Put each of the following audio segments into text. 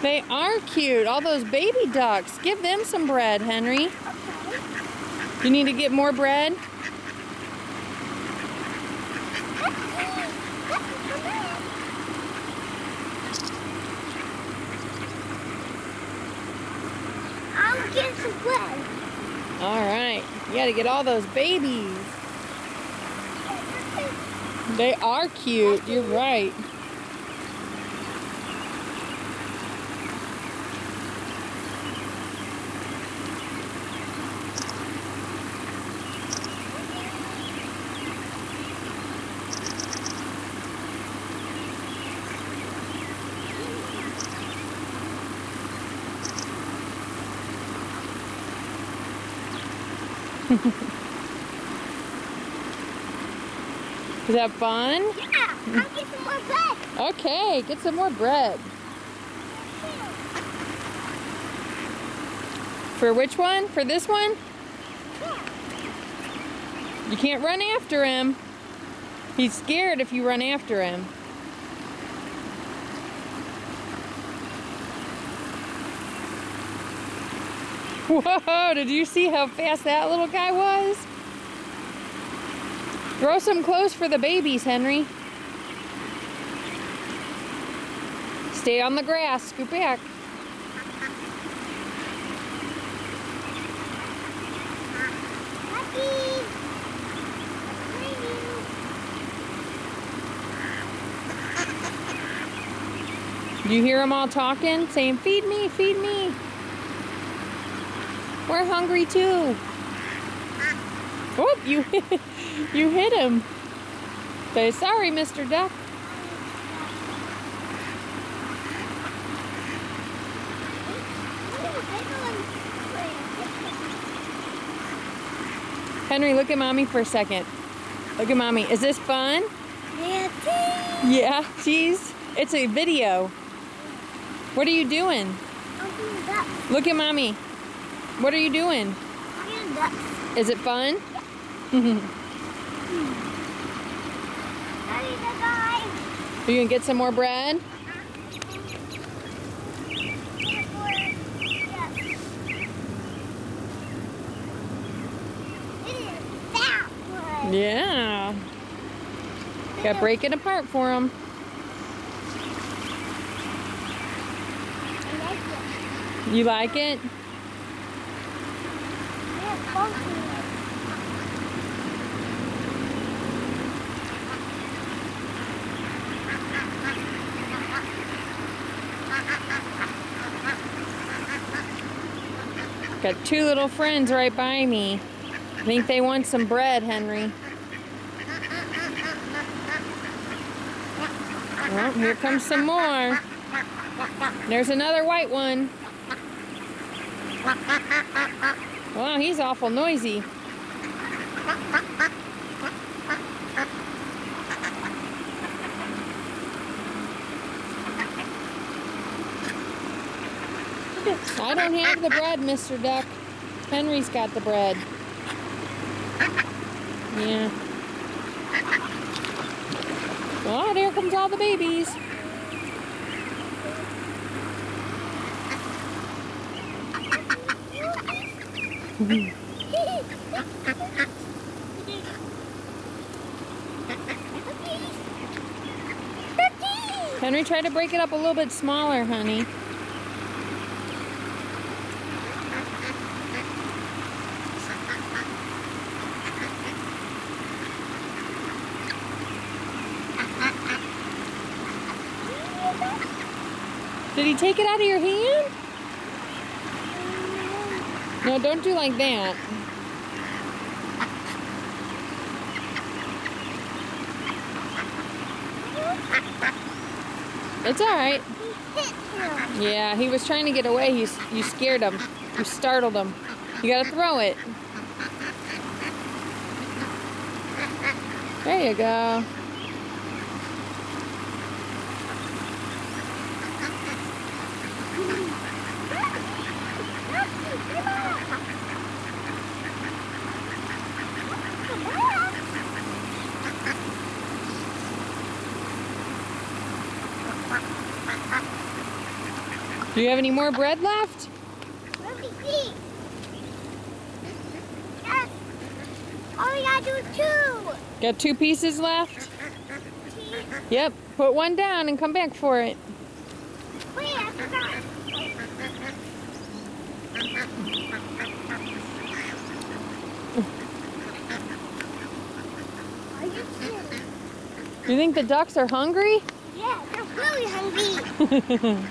They are cute. All those baby ducks. Give them some bread, Henry. You need to get more bread? I'll get some bread. All right. You got to get all those babies. They are cute. You're right. Is that fun? Yeah, I'll get some more bread. Okay, get some more bread. For which one? For this one? Yeah. You can't run after him. He's scared if you run after him. Whoa, did you see how fast that little guy was? Throw some clothes for the babies, Henry. Stay on the grass, scoot back. You hear them all talking, saying, feed me, feed me. We're hungry too. Whoop, you hit him. Say, sorry, Mr. Duck. Henry, look at Mommy for a second. Look at Mommy. Is this fun? Yeah, Yeah, it's a video. What are you doing? I'm doing ducks. Look at Mommy. What are you doing? I'm doing ducks. Is it fun? Ready to die. Are you gonna get some more bread? Yeah. Gotta break it apart for them. You like it? Got two little friends right by me. I think they want some bread, Henry. Well, here comes some more. There's another white one. Wow, he's awful noisy. I don't have the bread, Mr. Duck. Henry's got the bread. Yeah. Oh, there comes all the babies. Henry, try to break it up a little bit smaller, honey. Did he take it out of your hand? No, don't do like that. It's all right. Yeah, he was trying to get away. You scared him. You startled him. You gotta throw it. There you go. Do you have any more bread left? Let me see. Yes. Oh, we gotta do 2. Got 2 pieces left? See? Yep. Put one down and come back for it. Wait, I forgot. Are you kidding? You think the ducks are hungry? Yeah, they're really hungry.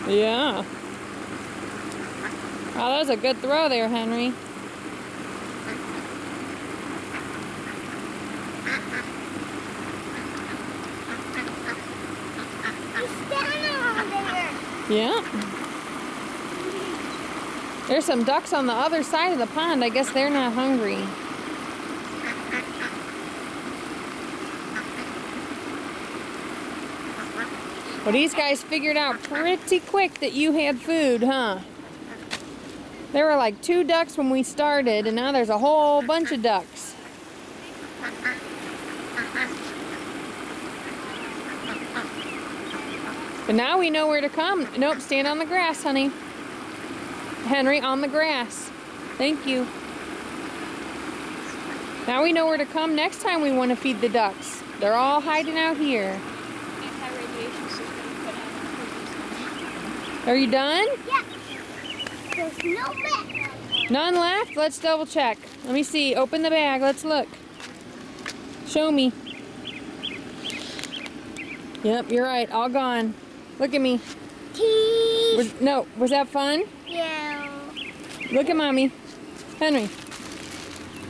Yeah. Wow, that was a good throw there, Henry. He's standing on there. Yeah. There's some ducks on the other side of the pond. I guess they're not hungry. Well, these guys figured out pretty quick that you had food, huh? There were like 2 ducks when we started, and now there's a whole bunch of ducks. But now we know where to come. Nope, stand on the grass, honey. Henry, on the grass. Thank you. Now we know where to come next time we want to feed the ducks. They're all hiding out here. Are you done? Yeah. There's no left. None left? Let's double check. Let me see. Open the bag. Let's look. Show me. Yep, you're right. All gone. Look at me. Teeth. Was that fun? Yeah. Look at Mommy. Henry,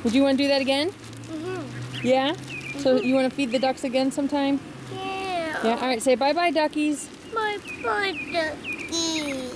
would you want to do that again? Mm-hmm. Yeah? So you want to feed the ducks again sometime? Yeah. Yeah, all right. Say bye-bye, duckies. My ducky.